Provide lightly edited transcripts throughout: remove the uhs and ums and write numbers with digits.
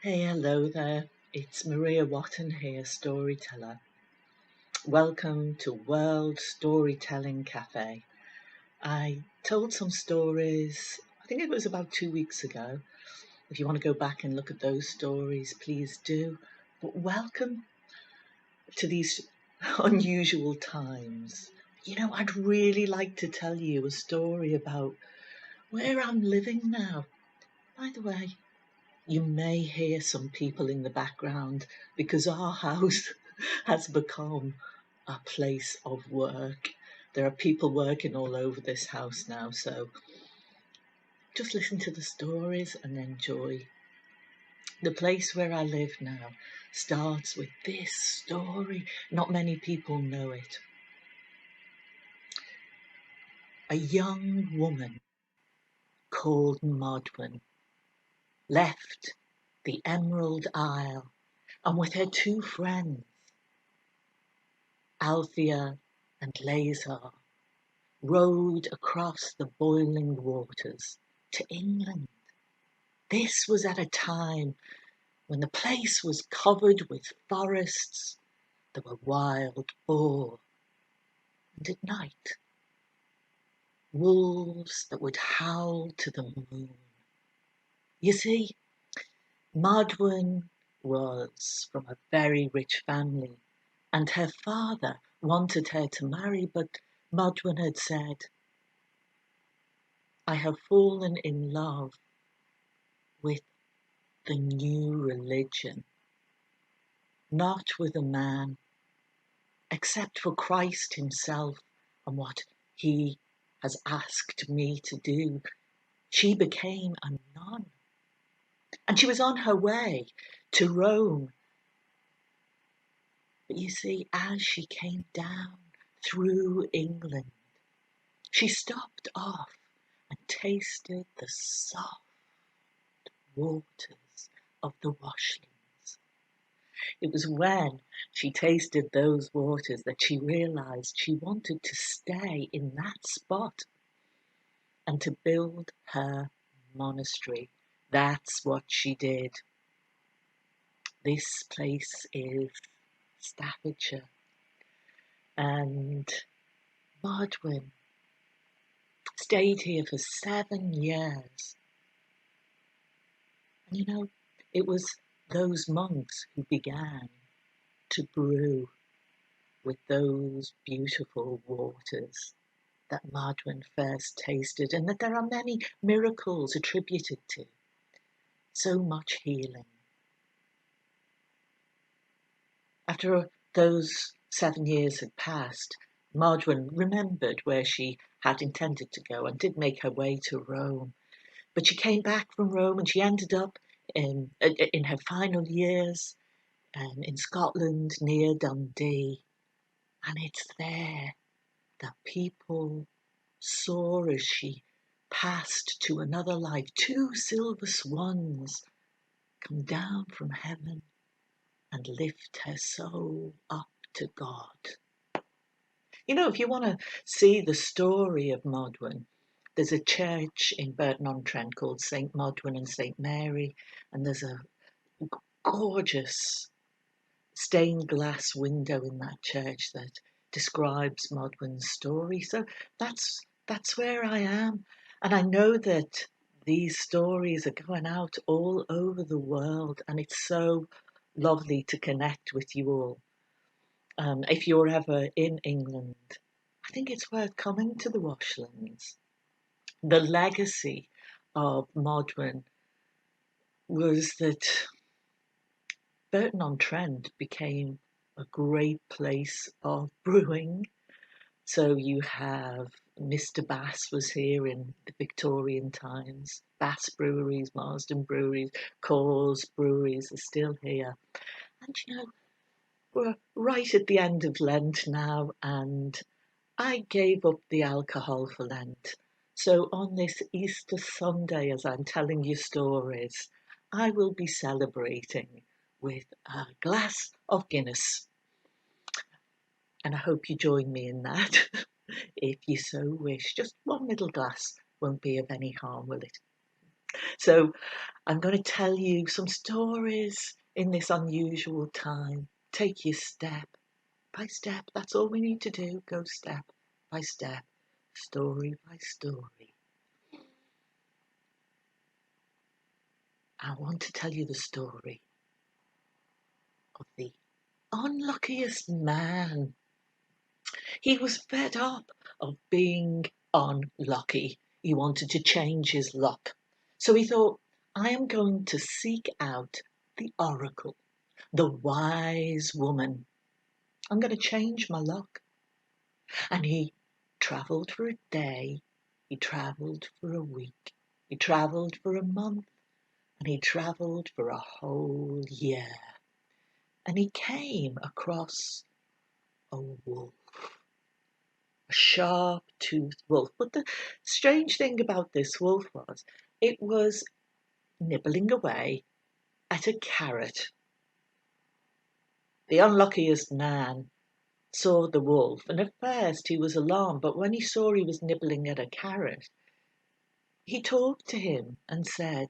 Hey, hello there. It's Maria Whatton here, storyteller. Welcome to World Storytelling Cafe. I told some stories, I think it was about 2 weeks ago. If you want to go back and look at those stories, please do. But welcome to these unusual times. I'd really like to tell you a story about where I'm living now. By the way, you may hear some people in the background because our house has become a place of work. There are people working all over this house now, so just listen to the stories and enjoy. The place where I live now starts with this story. Not many people know it. A young woman called Modwin left the Emerald Isle and with her two friends, Althea and Lazar, rowed across the boiling waters to England. This was at a time when the place was covered with forests, there were wild boar, and at night, wolves that would howl to the moon. You see, Modwin was from a very rich family, and her father wanted her to marry, but Modwin had said, I have fallen in love with the new religion, not with a man, except for Christ himself and what he has asked me to do. She became a nun, and she was on her way to Rome. But you see, as she came down through England, she stopped off and tasted the soft waters of the washlands. It was when she tasted those waters that she realized she wanted to stay in that spot and to build her monastery. That's what she did. This place is Staffordshire, and Modwin stayed here for 7 years. And it was those monks who began to brew with those beautiful waters that Modwin first tasted, and that there are many miracles attributed to. So much healing. After those 7 years had passed, Modwin remembered where she had intended to go and did make her way to Rome. But she came back from Rome and she ended up in her final years in Scotland near Dundee. And it's there that people saw as she passed to another life, 2 silver swans come down from heaven and lift her soul up to God. If you want to see the story of Modwin, there's a church in Burton-on-Trent called St. Modwin and St. Mary, and there's a gorgeous stained glass window in that church that describes Modwin's story. So that's where I am, and I know that these stories are going out all over the world, and it's so lovely to connect with you all. If you're ever in England, I think it's worth coming to the Washlands. The legacy of Modwin was that Burton-on-Trent became a great place of brewing. So you have Mr. Bass was here in the Victorian times. Bass breweries, Marsden breweries, Cawes breweries are still here. And we're right at the end of Lent now, and I gave up the alcohol for Lent. So on this Easter Sunday, as I'm telling you stories, I will be celebrating with a glass of Guinness. And I hope you join me in that, if you so wish. Just one little glass won't be of any harm, will it? So I'm going to tell you some stories in this unusual time. Take you step by step. That's all we need to do. Go step by step, story by story. I want to tell you the story of the unluckiest man. He was fed up of being unlucky. He wanted to change his luck. So he thought, I am going to seek out the oracle, the wise woman. I'm going to change my luck. And he travelled for a day, he travelled for a week, he travelled for a month, and he travelled for a whole year. And he came across a wolf, a sharp-toothed wolf. But the strange thing about this wolf was, it was nibbling away at a carrot. The unluckiest man saw the wolf, and at first he was alarmed, but when he saw he was nibbling at a carrot, he talked to him and said,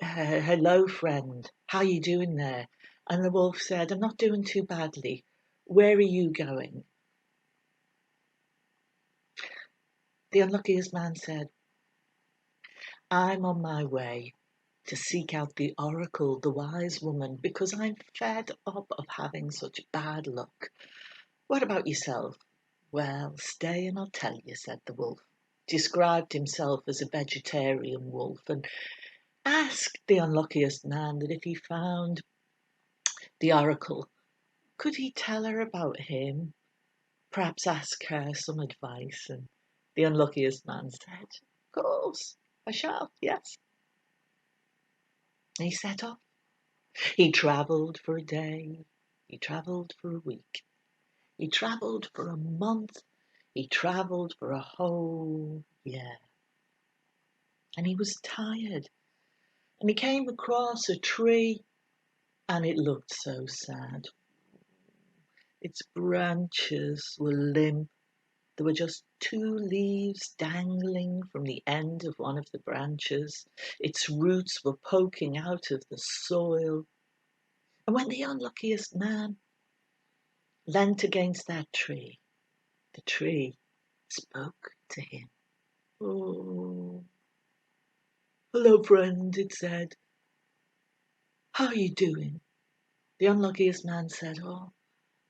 hello, friend, how you doing there? And the wolf said, I'm not doing too badly. Where are you going? The unluckiest man said, I'm on my way to seek out the oracle, the wise woman, because I'm fed up of having such bad luck. What about yourself? Well, stay and I'll tell you, said the wolf. Described himself as a vegetarian wolf and asked the unluckiest man that if he found the oracle, could he tell her about him? Perhaps ask her some advice. And the unluckiest man said, of course, I shall, yes. And he set off. He travelled for a day, he travelled for a week, he travelled for a month, he travelled for a whole year. And he was tired. And he came across a tree and it looked so sad. Its branches were limp. There were just 2 leaves dangling from the end of one of the branches. Its roots were poking out of the soil. And when the unluckiest man leant against that tree, the tree spoke to him. Oh, hello, friend, it said. How are you doing? The unluckiest man said, oh,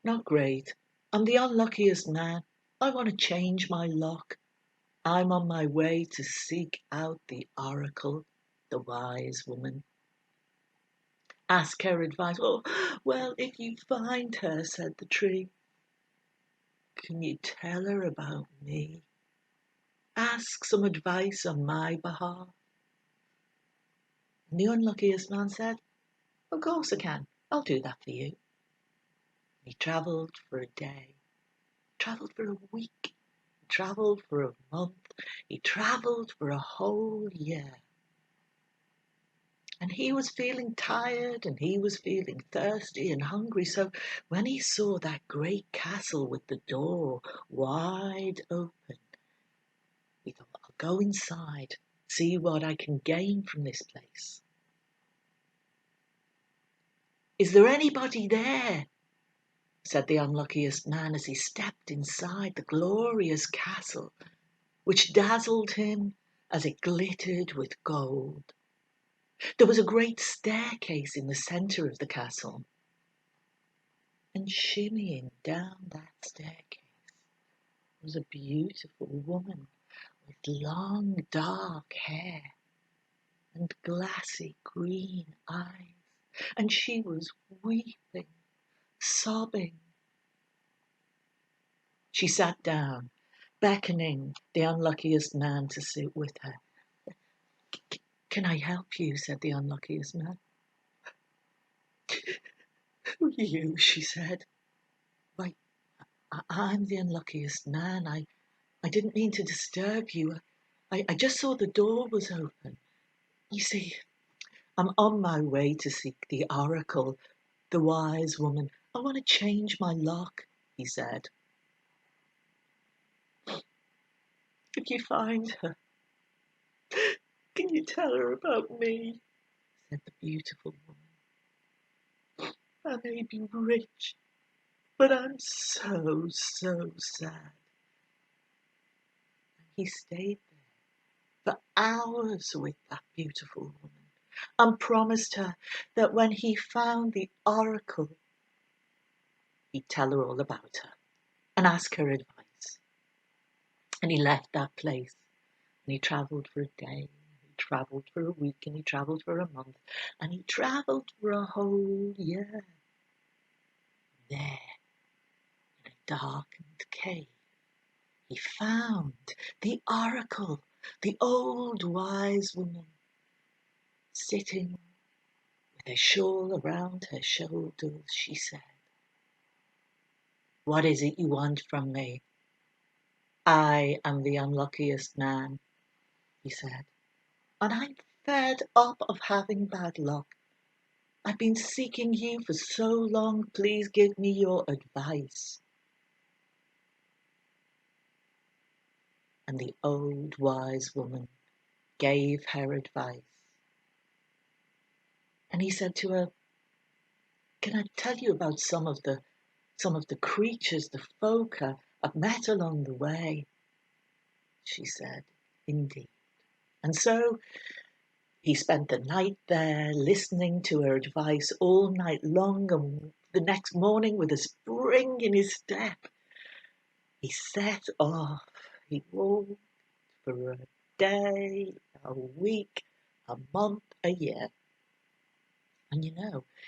not great. I'm the unluckiest man. I want to change my luck. I'm on my way to seek out the oracle, the wise woman. Ask her advice. Oh, well, if you find her, said the tree, can you tell her about me? Ask some advice on my behalf. And the unluckiest man said, of course I can. I'll do that for you. He travelled for a day, travelled for a week, travelled for a month, he travelled for a whole year. And he was feeling tired and he was feeling thirsty and hungry. So when he saw that great castle with the door wide open, he thought, I'll go inside, see what I can gain from this place. Is there anybody there? Said the unluckiest man as he stepped inside the glorious castle, which dazzled him as it glittered with gold. There was a great staircase in the centre of the castle, and shimmying down that staircase was a beautiful woman with long dark hair and glassy green eyes, and she was weeping, sobbing. She sat down, beckoning the unluckiest man to sit with her. Can I help you? Said the unluckiest man. Who are you? She said. Why, I'm the unluckiest man. I didn't mean to disturb you. I just saw the door was open. You see, I'm on my way to seek the oracle, the wise woman. I want to change my luck, he said. If you find her, Can you tell her about me? Said the beautiful woman. I may be rich, but I'm so sad. And he stayed there for hours with that beautiful woman and promised her that when he found the oracle, he'd tell her all about her and ask her advice. And he left that place and he travelled for a day, he travelled for a week, and he travelled for a month, and he travelled for a whole year. There, in a darkened cave, he found the oracle, the old wise woman, sitting with a shawl around her shoulders. She said, "What is it you want from me?" "I am the unluckiest man," he said, "and I'm fed up of having bad luck. I've been seeking you for so long. Please give me your advice." And the old wise woman gave her advice. And he said to her, "Can I tell you about some of the creatures, the folk I've met along the way?" She said, "Indeed." And so he spent the night there, listening to her advice all night long, and the next morning, with a spring in his step, he set off. He walked for a day, a week, a month, a year. And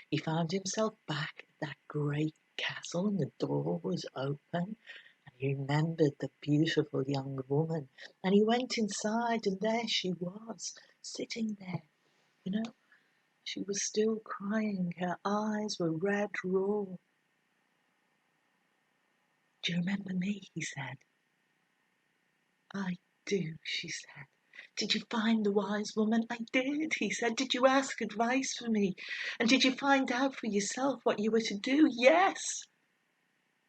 he found himself back at that great castle, and the door was open, and he remembered the beautiful young woman, and he went inside, and there she was, sitting there. She was still crying, her eyes were red raw. "Do you remember me?" he said. "I do," she said. "Did you find the wise woman?" "I did," he said. "Did you ask advice for me? And did you find out for yourself what you were to do?" "Yes,"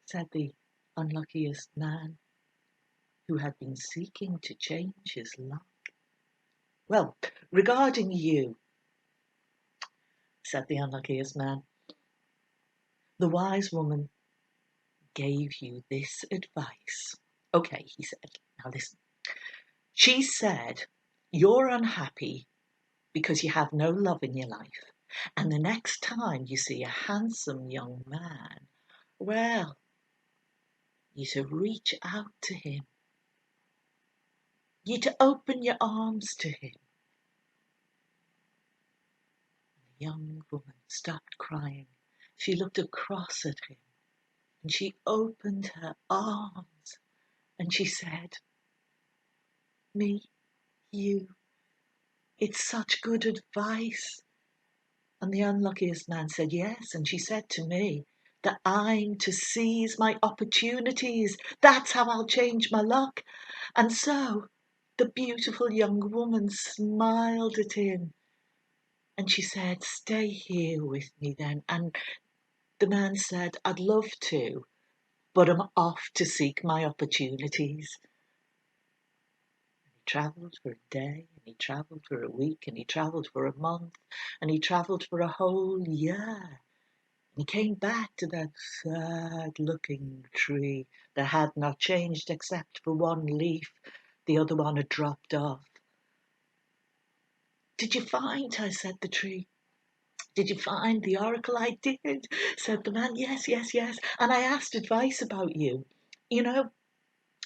said the unluckiest man, who had been seeking to change his luck. "Well, regarding you," said the unluckiest man, "the wise woman gave you this advice." "Okay," he said. "Now listen. She said, you're unhappy because you have no love in your life. And the next time you see a handsome young man, well, you're to reach out to him. You're to open your arms to him." The young woman stopped crying. She looked across at him and she opened her arms and she said, "Me, you, it's such good advice." And the unluckiest man said, "Yes." And she said to me that I'm to seize my opportunities. That's how I'll change my luck. And so the beautiful young woman smiled at him and she said, "Stay here with me then." And the man said, "I'd love to, but I'm off to seek my opportunities." He travelled for a day, and he travelled for a week, and he travelled for a month, and he travelled for a whole year. He came back to that sad-looking tree that had not changed except for one leaf. The other one had dropped off. "Did you find her?" said the tree. "Did you find the oracle?" "I did," said the man. "Yes, yes, yes. And I asked advice about you. You know,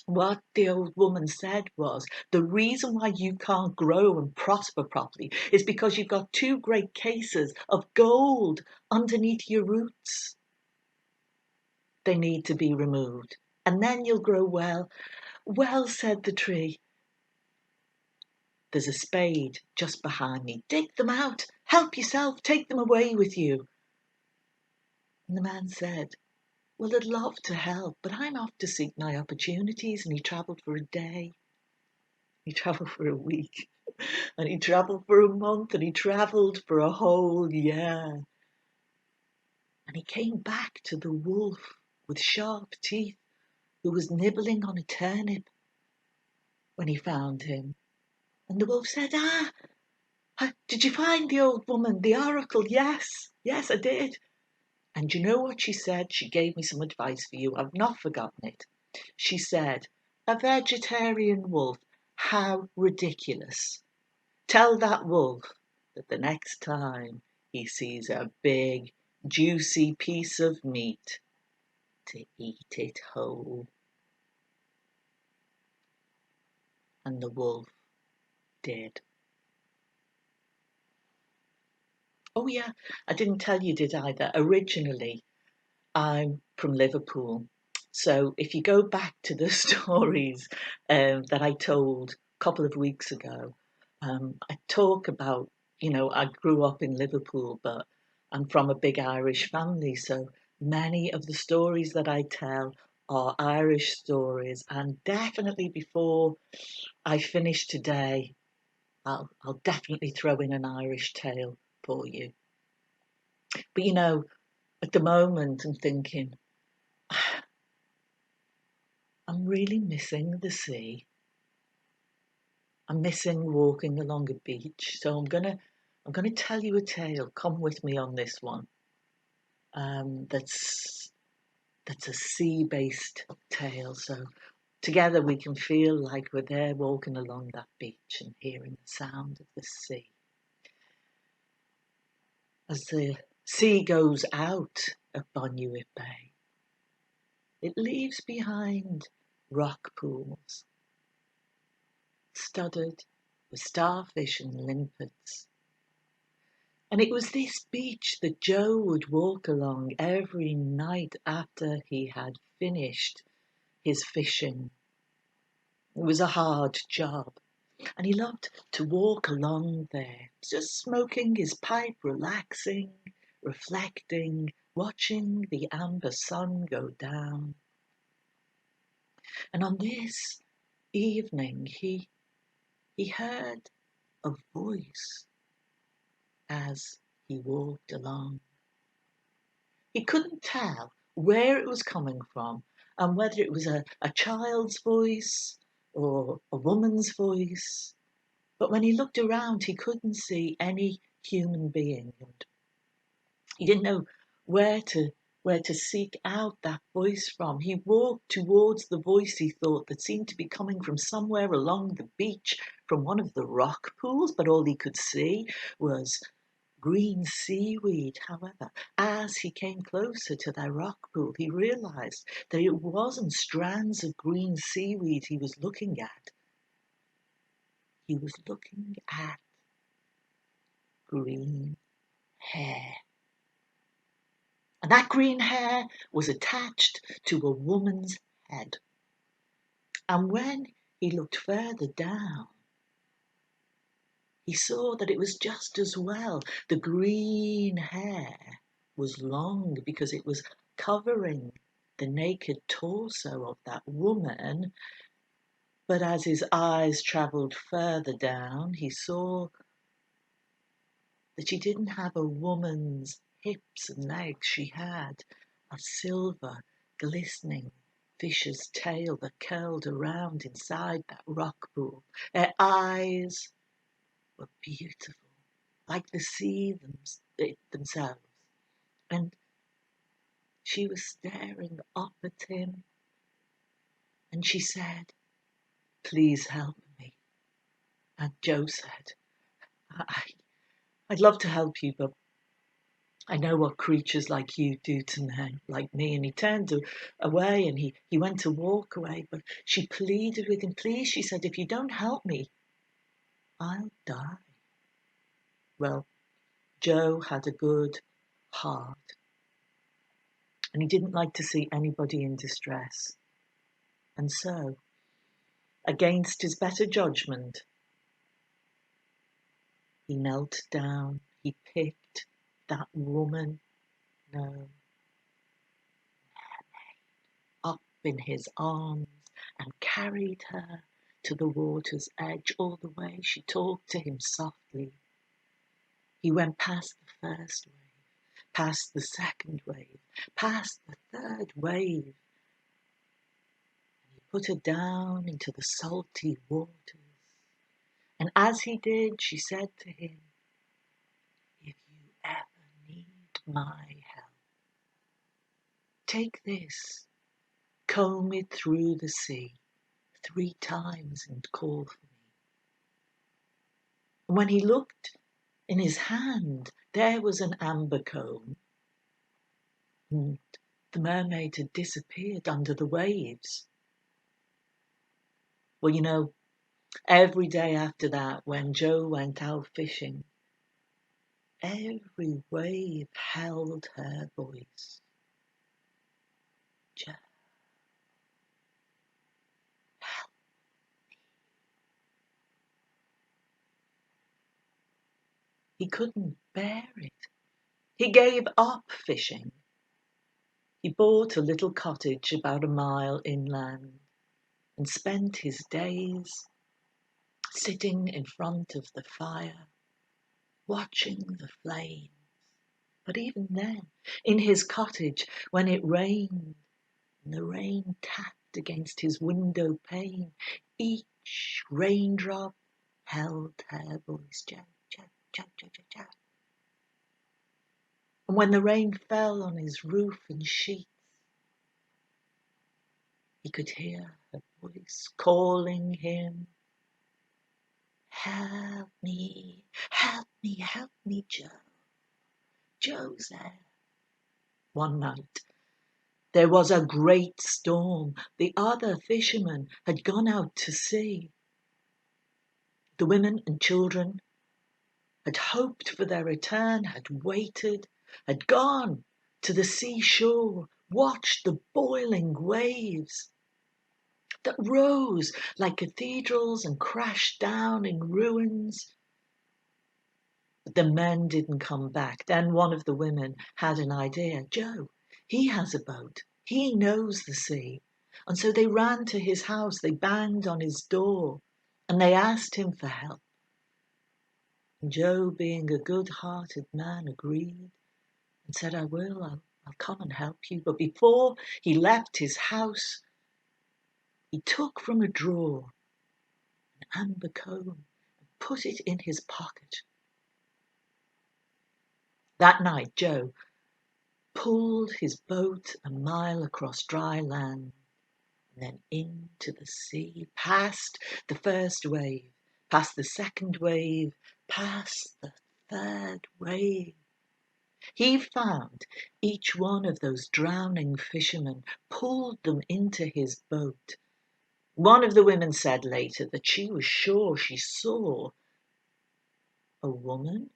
what the old woman said was, the reason why you can't grow and prosper properly is because you've got two great cases of gold underneath your roots. They need to be removed, and then you'll grow well." "Well," said the tree, "there's a spade just behind me. Dig them out. Help yourself. Take them away with you." And the man said, "Well, I'd love to help, but I'm off to seek my opportunities." And he travelled for a day, he travelled for a week, and he travelled for a month, and he travelled for a whole year. And he came back to the wolf with sharp teeth, who was nibbling on a turnip, when he found him. And the wolf said, did you find the old woman, the oracle? Yes, I did. And you know what she said? She gave me some advice for you. I've not forgotten it. She said, a vegetarian wolf, how ridiculous. Tell that wolf that the next time he sees a big, juicy piece of meat, to eat it whole. And the wolf did. Oh yeah, I didn't tell you, did I, that originally I'm from Liverpool. So if you go back to the stories that I told a couple of weeks ago, I talk about, I grew up in Liverpool, but I'm from a big Irish family. So many of the stories that I tell are Irish stories. And definitely before I finish today, I'll definitely throw in an Irish tale for you. But at the moment I'm thinking, I'm really missing the sea. I'm missing walking along a beach. So I'm gonna tell you a tale. Come with me on this one. That's a sea-based tale. So together we can feel like we're there walking along that beach and hearing the sound of the sea. As the sea goes out of Bonnewick Bay, it leaves behind rock pools studded with starfish and limpets. And it was this beach that Joe would walk along every night after he had finished his fishing. It was a hard job, and he loved to walk along there, just smoking his pipe, relaxing, reflecting, watching the amber sun go down. And on this evening, he heard a voice as he walked along. He couldn't tell where it was coming from and whether it was a child's voice or a woman's voice. But when he looked around, he couldn't see any human being. And he didn't know where to seek out that voice from. He walked towards the voice, he thought, that seemed to be coming from somewhere along the beach, from one of the rock pools, but all he could see was green seaweed. However, as he came closer to that rock pool, he realized that it wasn't strands of green seaweed he was looking at. He was looking at green hair. And that green hair was attached to a woman's head. And when he looked further down, he saw that it was just as well. The green hair was long because it was covering the naked torso of that woman. But as his eyes travelled further down, he saw that she didn't have a woman's hips and legs. She had a silver, glistening fish's tail that curled around inside that rock pool. Her eyes were beautiful, like the sea themselves. And she was staring up at him, and she said, please help me. And Joe said, I'd love to help you, but I know what creatures like you do to men like me. And he turned away and he went to walk away. But she pleaded with him, please, she said, if you don't help me, I'll die. Well, Joe had a good heart and he didn't like to see anybody in distress. And so, against his better judgment, he knelt down, he picked that woman, no, up in his arms and carried her to the water's edge. All the way she talked to him softly. He went past the first wave, past the second wave, past the third wave. And he put her down into the salty waters. And as he did, she said to him, "If you ever need my help, take this, comb it through the sea 3 times and call for me." And when he looked in his hand, there was an amber comb, and the mermaid had disappeared under the waves. Well, you know, every day after that, when Joe went out fishing, every wave held her voice. Joe, help. He couldn't bear it. He gave up fishing. He bought a little cottage about a mile inland and spent his days sitting in front of the fire, watching the flames. But even then, in his cottage, when it rained, and the rain tapped against his window pane, each raindrop held her voice, Joe, Joe, Joe, Joe, Joe, Joe. And when the rain fell on his roof and sheets, he could hear her voice calling him, "Help me, help me, help me, Joe. Joe's there." One night, there was a great storm. The other fishermen had gone out to sea. The women and children had hoped for their return, had waited, had gone to the seashore, watched the boiling waves that rose like cathedrals and crashed down in ruins. But the men didn't come back. Then one of the women had an idea. Joe, he has a boat. He knows the sea. And so they ran to his house. They banged on his door and they asked him for help. And Joe, being a good-hearted man, agreed and said, "I will. I'll come and help you." But before he left his house, he took from a drawer an amber comb and put it in his pocket. That night, Joe pulled his boat a mile across dry land and then into the sea, past the first wave, past the second wave, past the third wave. He found each one of those drowning fishermen, pulled them into his boat. One of the women said later that she was sure she saw a woman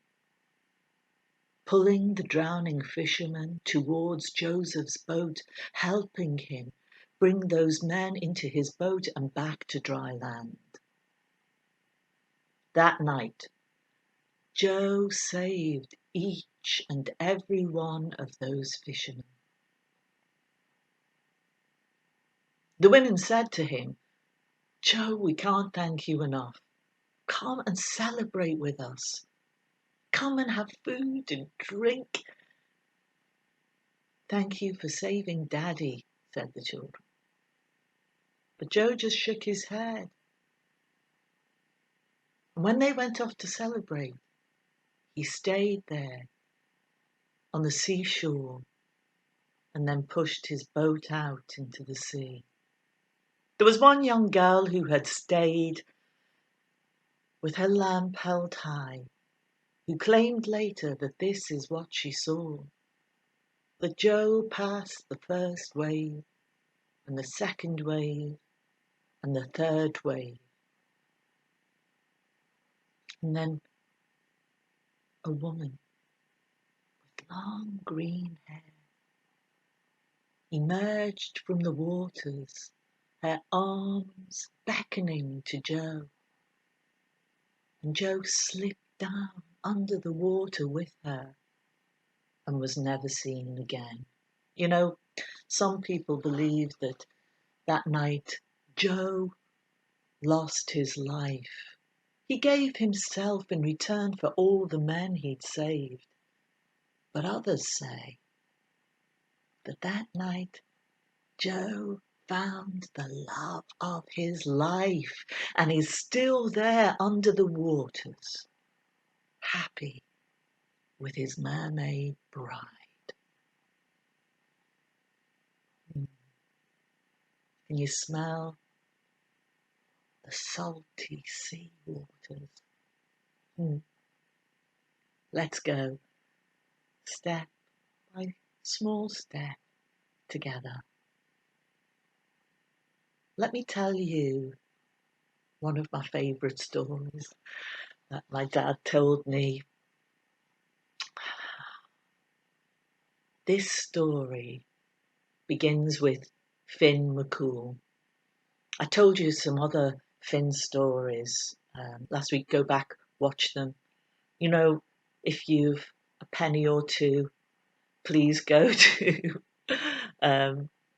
pulling the drowning fisherman towards Joseph's boat, helping him bring those men into his boat and back to dry land. That night, Joe saved each and every one of those fishermen. The women said to him, "Joe, we can't thank you enough. Come and celebrate with us. Come and have food and drink." "Thank you for saving Daddy," said the children. But Joe just shook his head. And when they went off to celebrate, he stayed there on the seashore and then pushed his boat out into the sea. There was one young girl who had stayed with her lamp held high, who claimed later that this is what she saw: that Joe passed the first wave and the second wave and the third wave. And then a woman with long green hair emerged from the waters, her arms beckoning to Joe. And Joe slipped down under the water with her and was never seen again. You know, some people believe that that night Joe lost his life. He gave himself in return for all the men he'd saved. But others say that that night Joe found the love of his life and is still there under the waters, happy with his mermaid bride. Can you smell the salty sea waters? Let's go step by small step together. Let me tell you one of my favourite stories that my dad told me. This story begins with Finn McCool. I told you some other Finn stories last week. Go back, watch them. You know, if you've a penny or two, please go to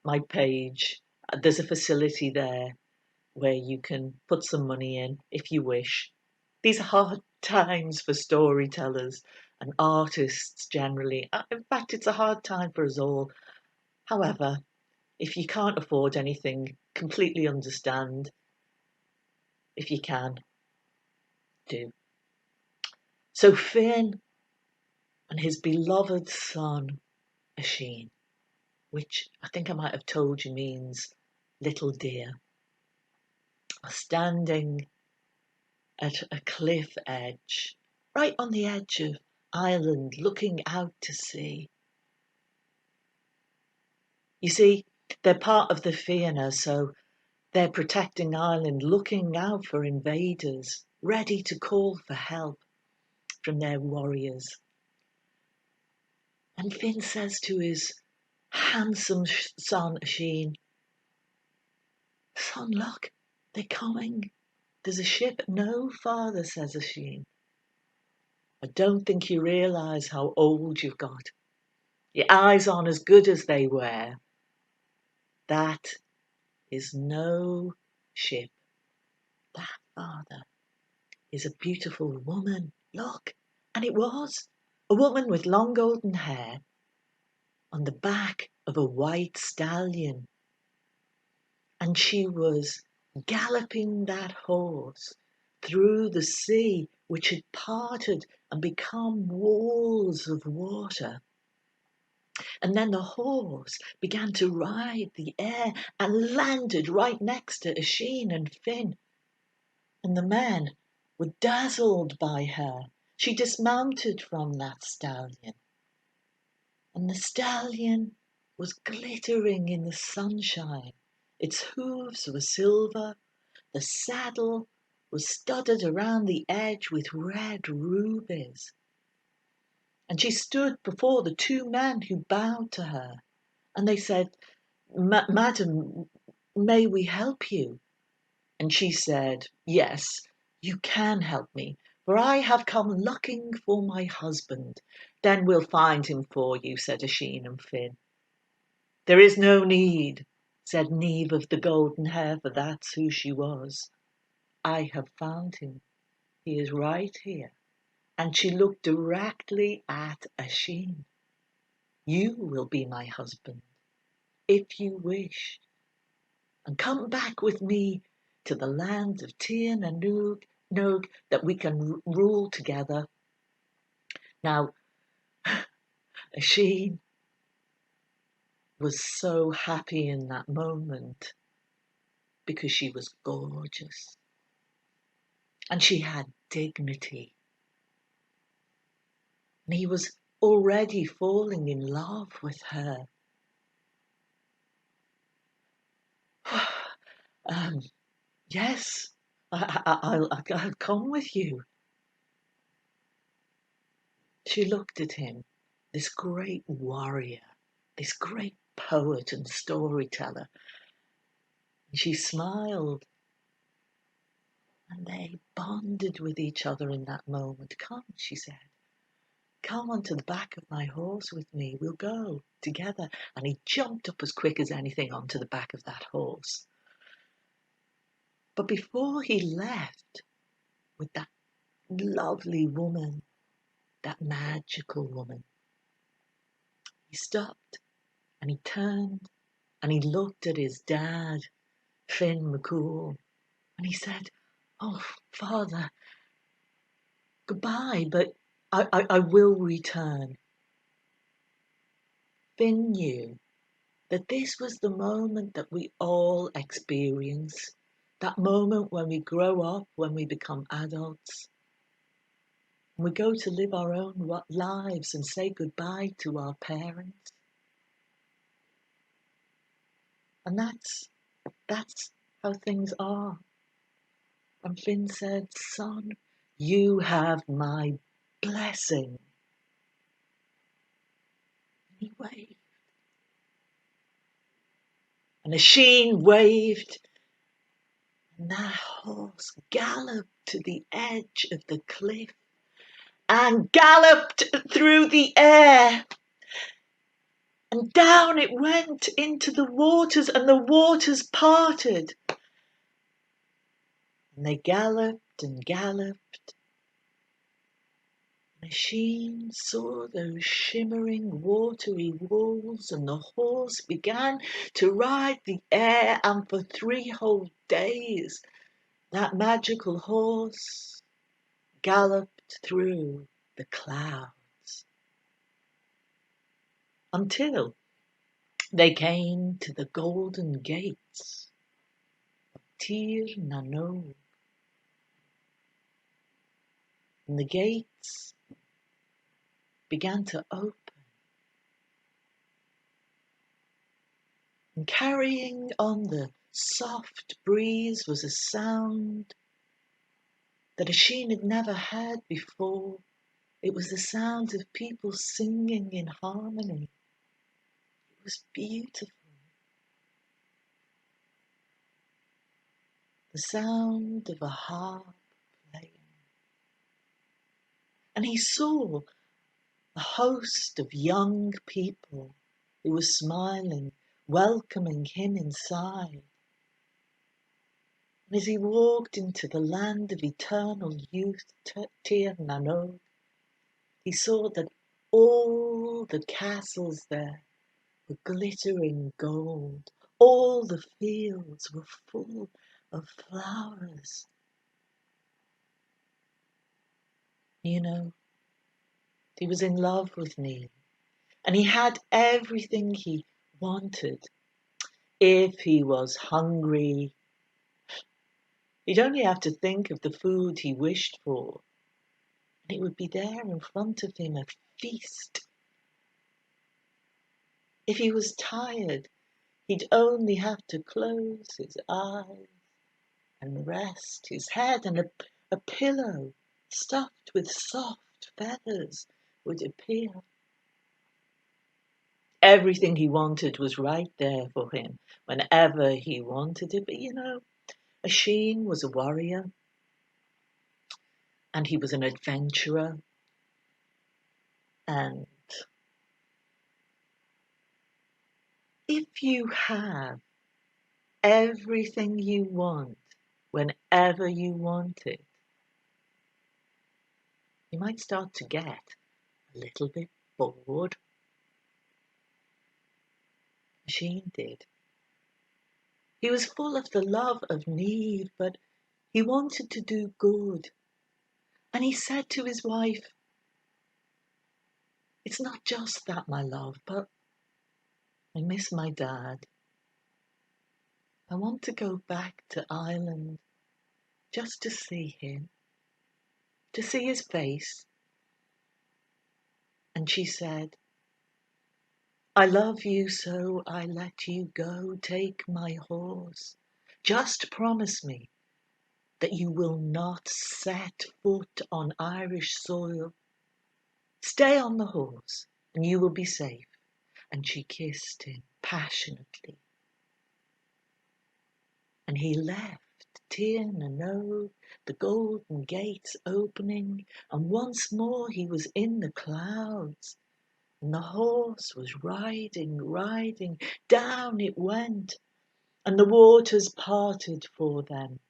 my page. There's a facility there where you can put some money in if you wish. These are hard times for storytellers and artists generally. In fact, it's a hard time for us all. However, if you can't afford anything, completely understand. If you can, do. So Finn and his beloved son, Asheen, which I think I might have told you means little dear, are standing at a cliff edge, right on the edge of Ireland, looking out to sea. You see, they're part of the Fianna, so they're protecting Ireland, looking out for invaders, ready to call for help from their warriors. And Finn says to his handsome son, Asheen, "Son, look, they're coming. There's a ship." "No, father," says Asheen. "I don't think you realise how old you've got. Your eyes aren't as good as they were. That is no ship. That, father, is a beautiful woman. Look." And it was a woman with long golden hair on the back of a white stallion. And she was galloping that horse through the sea, which had parted and become walls of water. And then the horse began to ride the air and landed right next to Asheen and Finn. And the men were dazzled by her. She dismounted from that stallion, and the stallion was glittering in the sunshine. Its hooves were silver. The saddle was studded around the edge with red rubies. And she stood before the two men who bowed to her. And they said, "Madam, may we help you?" And she said, "Yes, you can help me, for I have come looking for my husband." "Then we'll find him for you," said Asheen and Finn. "There is no need," said Neve of the golden hair, for that's who she was. "I have found him. He is right here." And she looked directly at Asheen. "You will be my husband, if you wish, and come back with me to the land of Tír and Nog, that we can rule together." Now, Asheen was so happy in that moment because she was gorgeous and she had dignity. And he was already falling in love with her. Yes, I'll come with you. She looked at him, this great warrior, this great poet and storyteller. And she smiled, and they bonded with each other in that moment. "Come," she said, "come onto the back of my horse with me. We'll go together." And he jumped up as quick as anything onto the back of that horse. But before he left with that lovely woman, that magical woman, he stopped and he turned and he looked at his dad, Finn McCool, and he said, "Oh, Father, goodbye, but I will return." Finn knew that this was the moment that we all experience, that moment when we grow up, when we become adults, and we go to live our own lives and say goodbye to our parents. And that's how things are. And Finn said, "Son, you have my blessing." And he waved. And Asheen waved. And that horse galloped to the edge of the cliff and galloped through the air. And down it went into the waters, and the waters parted. And they galloped and galloped. Machine saw those shimmering watery walls, and the horse began to ride the air, and for 3 whole days that magical horse galloped through the clouds until they came to the golden gates of Tir na nog. And the gates began to open, and carrying on the soft breeze was a sound that Asheen had never heard before. It was the sound of people singing in harmony. It was beautiful. The sound of a harp playing. And he saw a host of young people who were smiling, welcoming him inside. And as he walked into the land of eternal youth, Tir na nog, he saw that all the castles there were glittering gold. All the fields were full of flowers. You know, he was in love with Neil, and he had everything he wanted. If he was hungry, he'd only have to think of the food he wished for, and it would be there in front of him, a feast. If he was tired, he'd only have to close his eyes and rest his head, and a pillow stuffed with soft feathers would appear. Everything he wanted was right there for him whenever he wanted it. But you know, Asheen was a warrior, and he was an adventurer, and if you have everything you want whenever you want it, you might start to get a little bit bored. Asheen did. He was full of the love of need, but he wanted to do good. And he said to his wife, "It's not just that, my love, but I miss my dad. I want to go back to Ireland just to see him, to see his face." And she said, "I love you, so I let you go. Take my horse. Just promise me that you will not set foot on Irish soil. Stay on the horse and you will be safe." And she kissed him passionately. And he left Tir na nog, the golden gates opening, and once more he was in the clouds. And the horse was riding, riding, down it went, and the waters parted for them.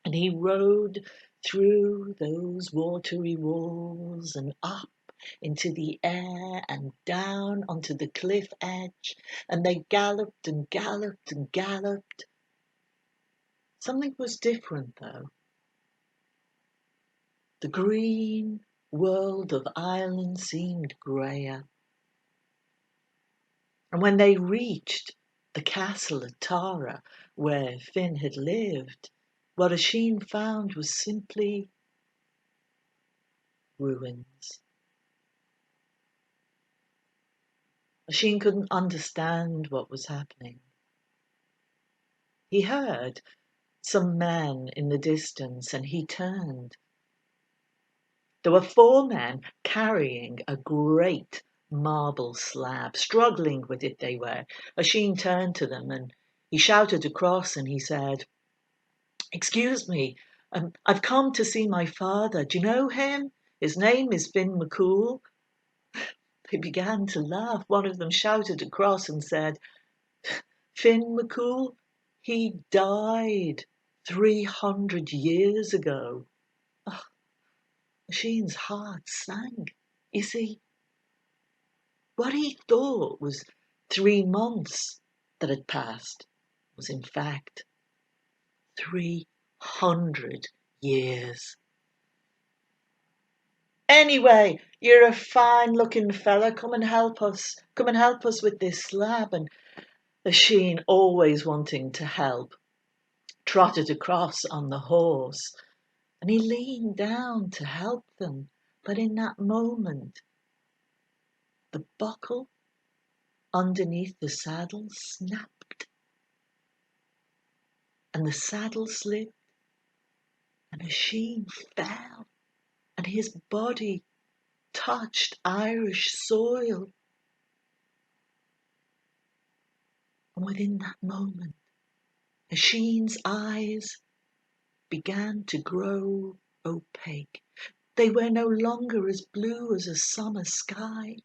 And he rode through those watery walls and up into the air and down onto the cliff edge, and they galloped and galloped and galloped. Something was different, though. The green world of Ireland seemed greyer. And when they reached the castle at Tara, where Finn had lived, what Oisin found was simply ruins. Oisin couldn't understand what was happening. He heard some men in the distance, and he turned. There were 4 men carrying a great marble slab. Struggling with it they were. Oisin turned to them and he shouted across and he said, "Excuse me, I've come to see my father. Do you know him? His name is Finn McCool." They began to laugh. One of them shouted across and said, "Finn McCool, he died 300 years ago." Oh, Oisin's heart sank. You see, what he thought was 3 months that had passed was in fact 300 years. "Anyway, you're a fine-looking fella. Come and help us. Come and help us with this slab." And Oisin, always wanting to help, trotted across on the horse, and he leaned down to help them. But in that moment, the buckle underneath the saddle snapped, and the saddle slipped, and Oisin fell, and his body touched Irish soil. And within that moment, Oisin's eyes began to grow opaque. They were no longer as blue as a summer sky,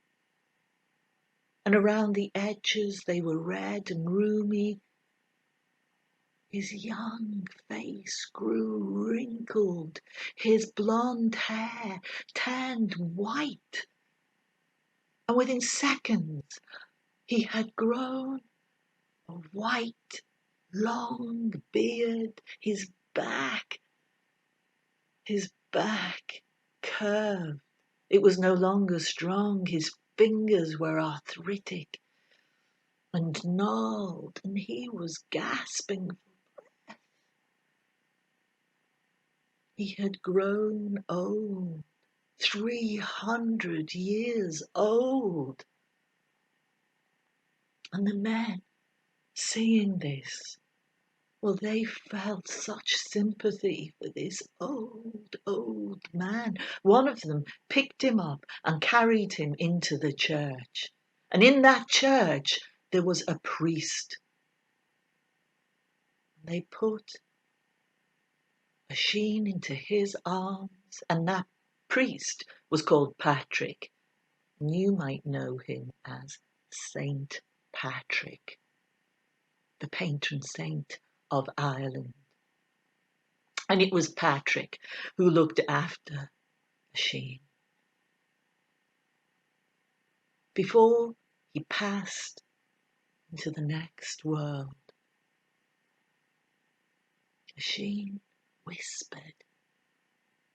and around the edges they were red and rheumy. His young face grew wrinkled, his blonde hair turned white, and within seconds he had grown a white, long beard. His back curved. It was no longer strong. His fingers were arthritic and gnarled, and he was gasping for breath. He had grown old, 300 years old. And the men, seeing this, well, they felt such sympathy for this old man. One of them picked him up and carried him into the church. And in that church, there was a priest. They put Oisin into his arms, and that priest was called Patrick. And you might know him as Saint Patrick, the patron saint of Ireland. And it was Patrick who looked after Oisin before he passed into the next world. Oisin whispered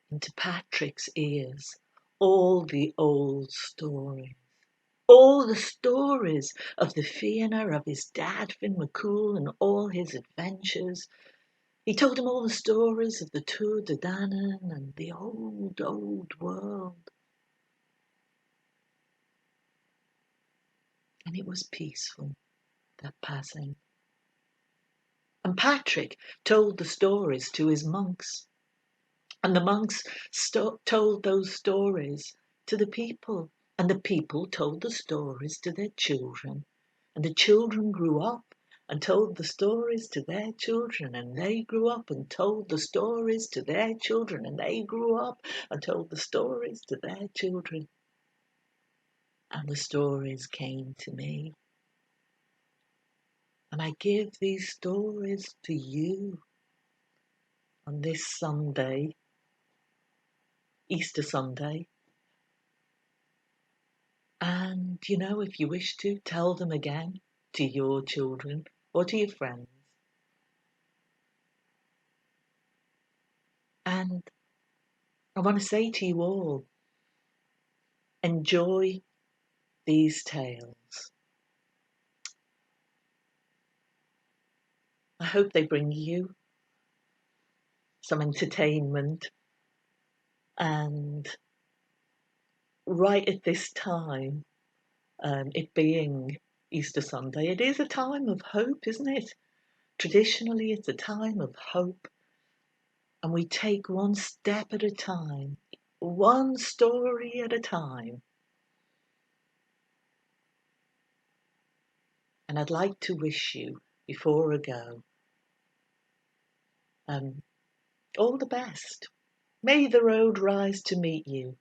into Patrick's ears all the old stories. All the stories of the Fianna, of his dad, Finn McCool, and all his adventures. He told him all the stories of the Tuatha Dé Danann and the old world. And it was peaceful, that passing. And Patrick told the stories to his monks. And the monks told those stories to the people. And the people told the stories to their children. And the children grew up and told the stories to their children. And they grew up and told the stories to their children. And they grew up and told the stories to their children. And the stories came to me. And I give these stories to you on this Sunday, Easter Sunday. And, you know, if you wish to, tell them again to your children or to your friends. And I want to say to you all, enjoy these tales. I hope they bring you some entertainment. And right at this time, it being Easter Sunday, it is a time of hope, isn't it? Traditionally, it's a time of hope, and we take one step at a time, one story at a time. And I'd like to wish you, before I go, all the best. May the road rise to meet you.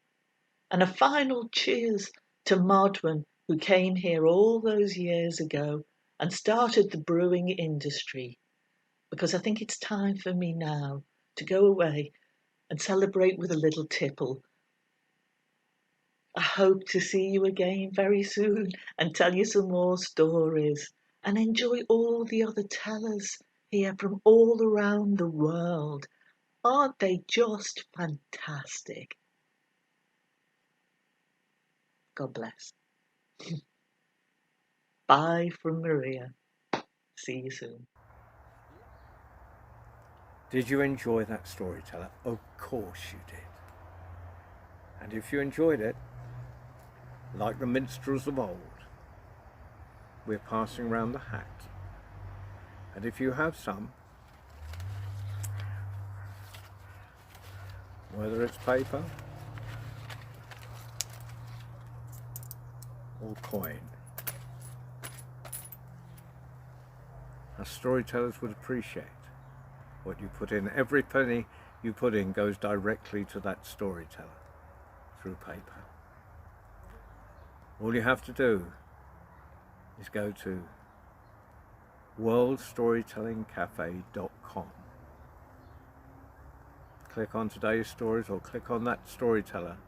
And a final cheers to Modwin, who came here all those years ago and started the brewing industry. Because I think it's time for me now to go away and celebrate with a little tipple. I hope to see you again very soon and tell you some more stories and enjoy all the other tellers here from all around the world. Aren't they just fantastic? God bless. Bye from Maria. See you soon. Did you enjoy that storyteller? Of course you did. And if you enjoyed it, like the minstrels of old, we're passing round the hat. And if you have some, whether it's paper or coin, our storytellers would appreciate what you put in. Every penny you put in goes directly to that storyteller through paper. All you have to do is go to worldstorytellingcafe.com. Click on today's stories or click on that storyteller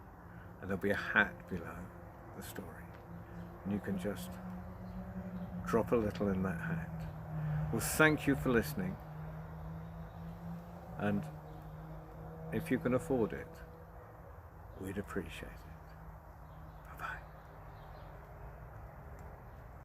and there'll be a hat below the story. And you can just drop a little in that hat. Well, thank you for listening. And if you can afford it, we'd appreciate it.